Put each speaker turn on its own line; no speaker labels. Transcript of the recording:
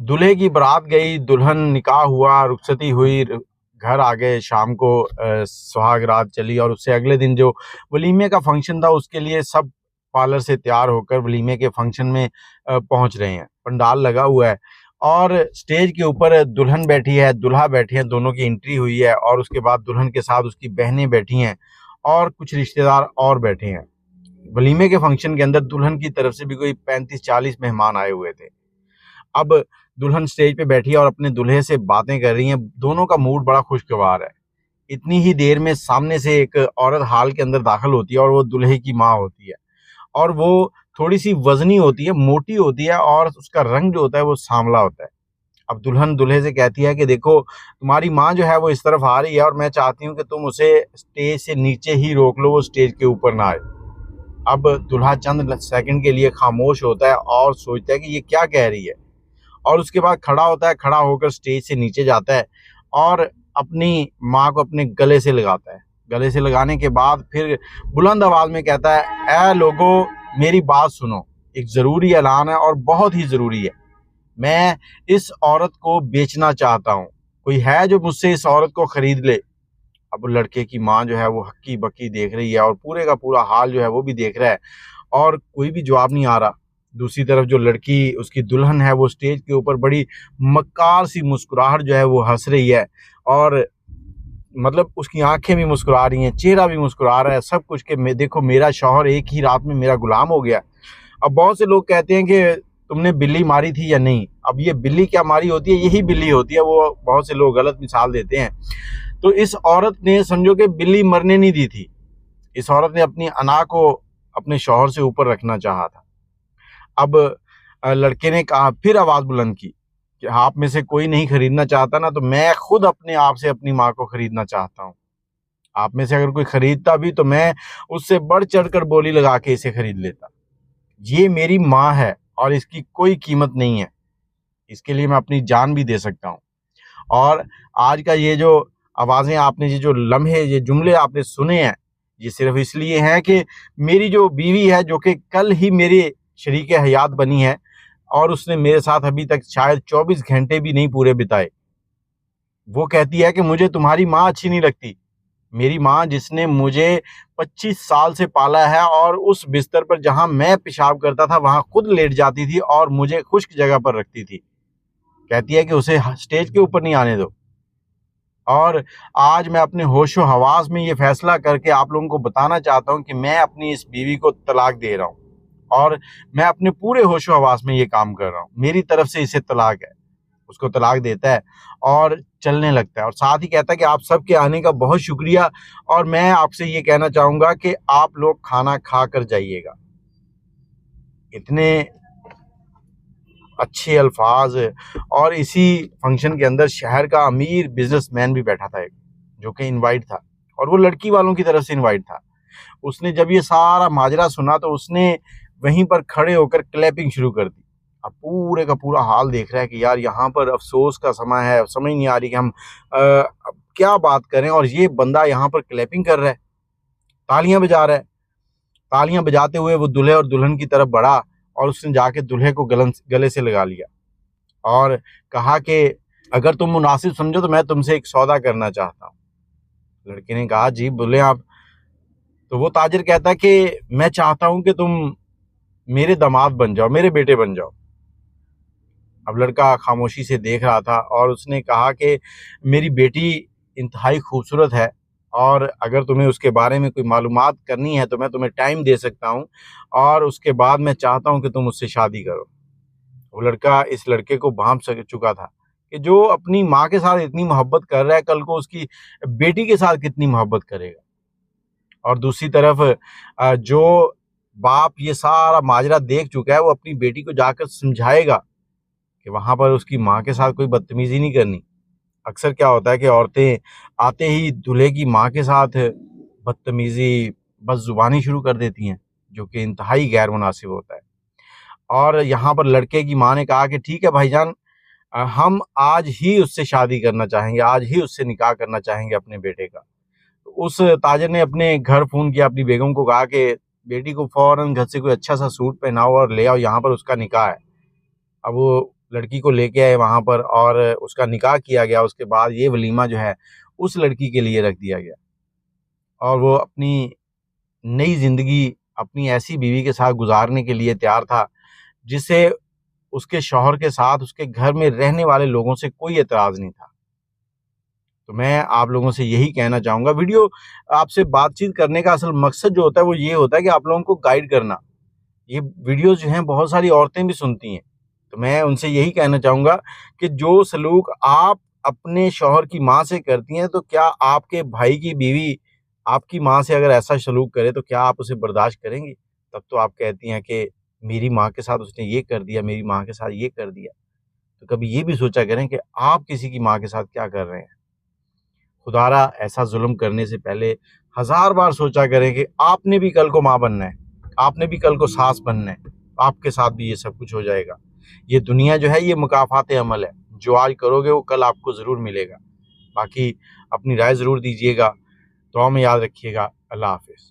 दूल्हे की बारात गई, दुल्हन निकाह हुआ, रुखसती हुई, घर आ गए शाम को, सुहाग रात चली और उससे अगले दिन जो वलीमे का फंक्शन था उसके लिए सब पार्लर से तैयार होकर वलीमे के फंक्शन में पहुंच रहे हैं। पंडाल लगा हुआ है और स्टेज के ऊपर दुल्हन बैठी है, दूल्हा बैठे हैं, दोनों की एंट्री हुई है और उसके बाद दुल्हन के साथ उसकी बहनें बैठी हैं और कुछ रिश्तेदार और बैठे हैं। वलीमे के फंक्शन के अंदर दुल्हन की तरफ से भी कोई 35-40 मेहमान आए हुए थे। अब दुल्हन स्टेज पे बैठी है और अपने दूल्हे से बातें कर रही हैं। दोनों का मूड बड़ा खुशगवार है। इतनी ही देर में सामने से एक औरत हॉल के अंदर दाखिल होती है और वो दूल्हे की माँ होती है और वो थोड़ी-सी वज़नी होती है, मोटी होती है और उसका रंग जो होता है वो सांवला होता है। अब दुल्हन दूल्हे से कहती है कि देखो, तुम्हारी माँ जो है वो इस तरफ आ रही है और मैं चाहती हूँ कि तुम उसे स्टेज से नीचे ही रोक लो, वो स्टेज के ऊपर ना आए। अब दूल्हा चंद सेकंड के लिए खामोश होता है और सोचता है कि ये क्या कह रही है और उसके बाद खड़ा होता है, खड़ा होकर स्टेज से नीचे जाता है और अपनी माँ को अपने गले से लगाता है। गले से लगाने के बाद फिर बुलंद आवाज़ में कहता है, ऐ लोगो, मेरी बात सुनो, एक ज़रूरी ऐलान है और बहुत ही ज़रूरी है। मैं इस औरत को बेचना चाहता हूँ। कोई है जो मुझसे इस औरत को खरीद ले? अब लड़के की माँ जो है वो हक्की-बक्की देख रही है और पूरे का पूरा हाल जो है वो भी देख रहा है और कोई भी जवाब नहीं आ रहा। दूसरी तरफ जो लड़की, उसकी दुल्हन है, वो स्टेज के ऊपर बड़ी मक्कार सी मुस्कुराहट जो है वो हँस रही है और मतलब उसकी आँखें भी मुस्कुरा रही हैं, चेहरा भी मुस्कुरा रहा है, सब कुछ कि मैं देखो, मेरा शौहर एक ही रात में मेरा गुलाम हो गया। अब बहुत से लोग कहते हैं कि तुमने बिल्ली मारी थी या नहीं? अब ये बिल्ली क्या मारी होती है? यही बिल्ली होती है, वो बहुत से लोग गलत मिसाल देते हैं। तो इस औरत ने समझो कि बिल्ली मरने नहीं दी थी। इस औरत ने अपनी अना को अपने शौहर से ऊपर रखना चाहा था। अब लड़के ने कहा, फिर आवाज़ बुलंद की कि आप में से कोई नहीं खरीदना चाहता ना, तो मैं खुद अपने आप से अपनी माँ को खरीदना चाहता हूँ। आप में से अगर कोई खरीदता भी तो मैं उससे बढ़ चढ़कर बोली लगा के इसे खरीद लेता। ये मेरी माँ है और इसकी कोई कीमत नहीं है। इसके लिए मैं अपनी जान भी दे सकता हूँ। और आज का ये जो आवाज़ें आपने, ये जो लम्हे, ये जुमले आपने सुने हैं, ये सिर्फ़ इसलिए हैं कि मेरी जो बीवी है, जो कि कल ही मेरे शरीके हयात बनी है और उसने मेरे साथ अभी तक शायद 24 घंटे भी नहीं पूरे बिताए। वो कहती है कि मुझे तुम्हारी माँ अच्छी नहीं लगती। मेरी माँ जिसने मुझे 25 साल से पाला है और उस बिस्तर पर जहाँ मैं पेशाब करता था, वहाँ खुद लेट जाती थी और मुझे खुश्क जगह पर रखती थी। कहती है कि उसे स्टेज के ऊपर नहीं आने दो। और आज मैं अपने होशो-हवास में ये फ़ैसला करके आप लोगों को बताना चाहता हूँ कि मैं अपनी इस बीवी को तलाक दे रहा हूँ और मैं अपने पूरे होशो-हवास में ये काम कर रहा हूँ। मेरी तरफ से इसे तलाक है। उसको तलाक देता है और चलने लगता है और साथ ही कहता है कि आप सबके आने का बहुत शुक्रिया और मैं आपसे ये कहना चाहूँगा कि आप लोग खाना खा कर जाइएगा। इतने अच्छे अल्फाज। और इसी फंक्शन के अंदर शहर का अमीर बिजनेसमैन भी बैठा था एक, जो कि इनवाइट था और वो लड़की वालों की तरफ से इनवाइट था। उसने जब ये सारा माजरा सुना तो उसने वहीं पर खड़े होकर क्लैपिंग शुरू कर दी। अब पूरे का पूरा हाल देख रहा है कि यार यहाँ पर अफसोस का समय है, समझ नहीं आ रही कि हम अब क्या बात करें, और ये बंदा यहाँ पर क्लैपिंग कर रहा है, तालियां बजा रहा है। तालियां बजाते हुए वो दूल्हे और दुल्हन की तरफ बढ़ा और उसने जाके दूल्हे को गले से लगा लिया और कहा कि अगर तुम मुनासिब समझो तो मैं तुमसे एक सौदा करना चाहता हूँ। लड़के ने कहा, जी बोले आप। तो वो ताजिर कहता कि मैं चाहता हूँ कि तुम मेरे दामाद बन जाओ, मेरे बेटे बन जाओ। अब लड़का खामोशी से देख रहा था और उसने कहा कि मेरी बेटी इंतहाई खूबसूरत है और अगर तुम्हें उसके बारे में कोई मालूमात करनी है तो मैं तुम्हें टाइम दे सकता हूँ और उसके बाद मैं चाहता हूँ कि तुम उससे शादी करो। वो लड़का इस लड़के को भांप चुका था कि जो अपनी माँ के साथ इतनी मोहब्बत कर रहा है, कल को उसकी बेटी के साथ कितनी मोहब्बत करेगा। और दूसरी तरफ जो बाप ये सारा माजरा देख चुका है, वो अपनी बेटी को जाकर समझाएगा कि वहाँ पर उसकी माँ के साथ कोई बदतमीज़ी नहीं करनी। अक्सर क्या होता है कि औरतें आते ही दूल्हे की माँ के साथ बदतमीज़ी, बदज़ुबानी शुरू कर देती हैं, जो कि इंतहाई गैर मुनासिब होता है। और यहाँ पर लड़के की माँ ने कहा कि ठीक है भाईजान, हम आज ही उससे शादी करना चाहेंगे, आज ही उससे निकाह करना चाहेंगे अपने बेटे का। तो उस ताजिर ने अपने घर फ़ोन किया, अपनी बेगम को कहा कि बेटी को फ़ौरन घर से कोई अच्छा-सा सूट पहनाओ और ले आओ, यहाँ पर उसका निकाह है। अब वो लड़की को लेके आए वहाँ पर और उसका निकाह किया गया। उसके बाद ये वलीमा जो है उस लड़की के लिए रख दिया गया और वो अपनी नई ज़िंदगी अपनी ऐसी बीवी के साथ गुजारने के लिए तैयार था जिसे उसके शौहर के साथ उसके घर में रहने वाले लोगों से कोई एतराज़ नहीं था। तो मैं आप लोगों से यही कहना चाहूँगा, वीडियो आपसे बातचीत करने का असल मकसद जो होता है वो ये होता है कि आप लोगों को गाइड करना। ये वीडियोज़ जो हैं बहुत सारी औरतें भी सुनती हैं, तो मैं उनसे यही कहना चाहूँगा कि जो सलूक आप अपने शौहर की माँ से करती हैं, तो क्या आपके भाई की बीवी आपकी माँ से अगर ऐसा सलूक करे तो क्या आप उसे बर्दाश्त करेंगी? तब तो आप कहती हैं कि मेरी माँ के साथ उसने ये कर दिया, मेरी माँ के साथ ये कर दिया। तो कभी ये भी सोचा करें कि आप किसी की माँ के साथ क्या कर रहे हैं? खुदारा ऐसा जुल्म करने से पहले हज़ार बार सोचा करें कि आपने भी कल को माँ बनना है, आपने भी कल को सास बनना है, आपके साथ भी ये सब कुछ हो जाएगा। ये दुनिया जो है ये मुकाफ़ात अमल है, जो आज करोगे वो कल आपको ज़रूर मिलेगा। बाकी अपनी राय ज़रूर दीजिएगा, दुआ में याद रखिएगा। अल्लाह हाफ़िज़।